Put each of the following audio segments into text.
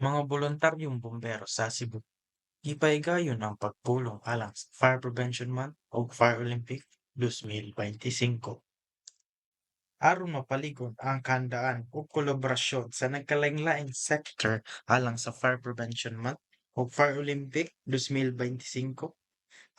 Mga boluntaryong bumbero sa Cebu gipaigayon ang pagpulong alang sa Fire Prevention Month o Fire Olympic 2025 aron mapaligon ang kahandaan ug kolaborasyon sa nagkalain-laing sektor alang sa Fire Prevention Month o Fire Olympic 2025.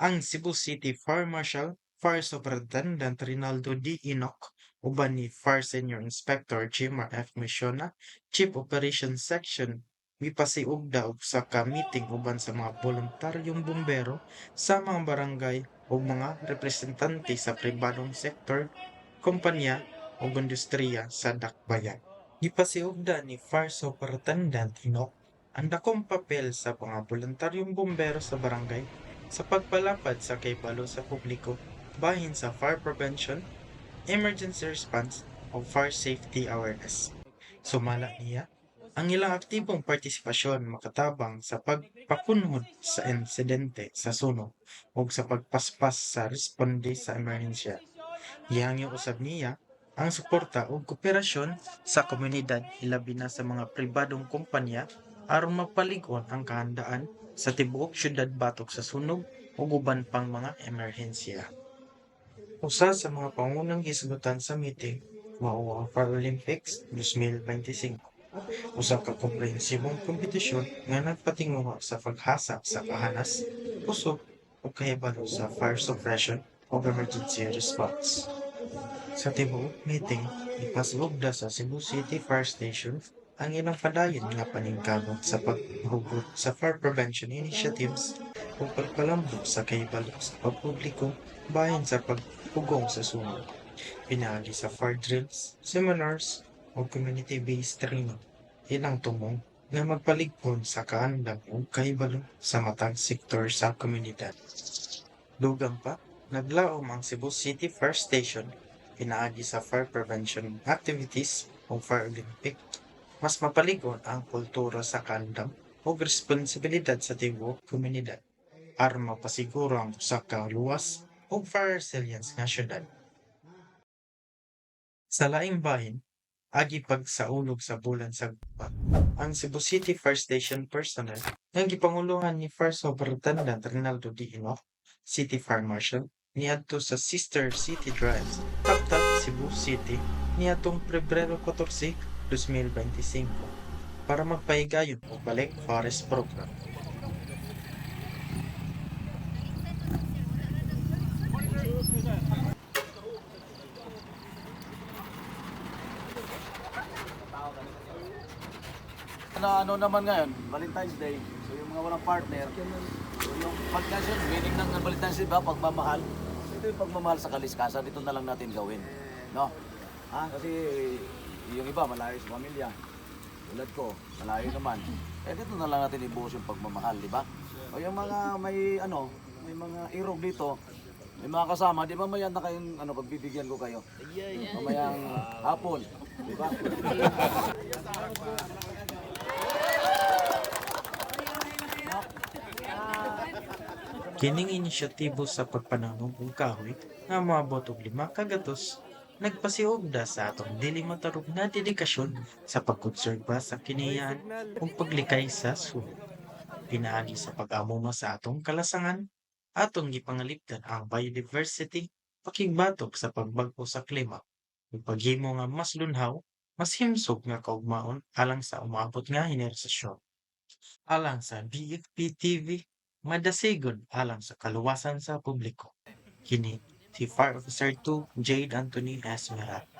Ang Cebu City Fire Marshal, Fire Superintendent Rinaldo D. Inoc, uban ni Fire Senior Inspector Jimar F. Misiona, Chief Operations Section, mipasiugda og sa ka-meeting uban sa mga voluntaryong bumbero sa mga barangay o mga representante sa pribadong sektor, kompanya o industriya sa Dakbayan. Gipasiugda ni Fire Superintendent Inoc ang dakong papel sa mga voluntaryong bumbero sa barangay sa pagpalapad sa kahibalo sa publiko bahin sa fire prevention, emergency response o fire safety awareness. Sumala niya, ang ilang aktibong partisipasyon makatabang sa pagpakunhod sa insidente sa sunog o sa pagpaspas sa responde sa emerhensya. Gihangyo usab niya ang suporta ug kooperasyon sa komunidad ilabi na sa mga pribadong kumpanya aron mapalig-on ang kahandaan sa tibuok syudad batok sa sunog ug uban pang mga emerhensya. Usa sa mga pangunang hisgutan sa meeting mao ang Paralympics 2025, usa ka komprehensibong kompetisyon nga nagpatinguha sa paghasa sa kahanas, kusog ug kahibalo sa fire suppression ug emergency response. Sa tibuok meeting, ipasugda sa Cebu City Fire Station ang ilang padayon nga paningkamot sa paghugot sa fire prevention initiatives ug pagpalambot sa kahibalo sa pagpubliko bahin sa pagpugong sa sunog. Pinaagi sa fire drills, seminars o community-based training. Ilang tumong nga magpaligpon sa kaandam ug kahibalo sa matag sektor sa komunidad. Dugang pa, naglaom ang Cebu City Fire Station pinaagi sa fire prevention activities o Fire Olympic. Mas mapaligon ang kultura sa kandam o responsibilidad sa tibuok komunidad aron mapasiguro ang usa ka luwas o fire resilience nga syudad. Sa laing bahin, agi pagsaulog sa bulan sa gubat. Ang Cebu City Fire Station personnel nga gipanguluhan ni Fire Superintendent Rinaldo D. Inoc, City Fire Marshal, niadto sa Sister City Drives, Taptap, Cebu City, niadtong Pebrero 14, 2025 para magpahigayon og balik forest program. Ano naman ngayon, Valentine's Day. So yung mga walang partner, so yung pagkasyon, meaning ng Valentine's Day ba, pagmamahal. So ito yung pagmamahal sa kaliskasan, ito na lang natin gawin. No? Kasi yung iba malayo sa pamilya. Tulad ko, malayo naman. Dito na lang natin ibuhos yung pagmamahal, di ba? O yung mga may mga irog dito, may mga kasama, di ba maya na kayong pagbibigyan ko kayo? Mamayang hapon, di ba? Kining inisyatibo sa pagpananog og kahoy nga moabot og 5 ka gatos nagpasiugda sa atong dili matarong nga dedikasyon sa pagkonserba sa kiniyaan ug paglikay sa sunog. Pinaagi sa pag-amuma sa atong kalasangan, atong gipangalipdan ang biodiversity, pakigbatok sa pagbag-o sa klima, ug paghimo nga mas lunhaw, mas himsog nga kaugmaon alang sa umaabot nga henerasyon. Alang sa BFP-TV, madasigon alang sa kaluwasan sa publiko. Kini si Fire Officer 2 Jade Anthony Esmeralda.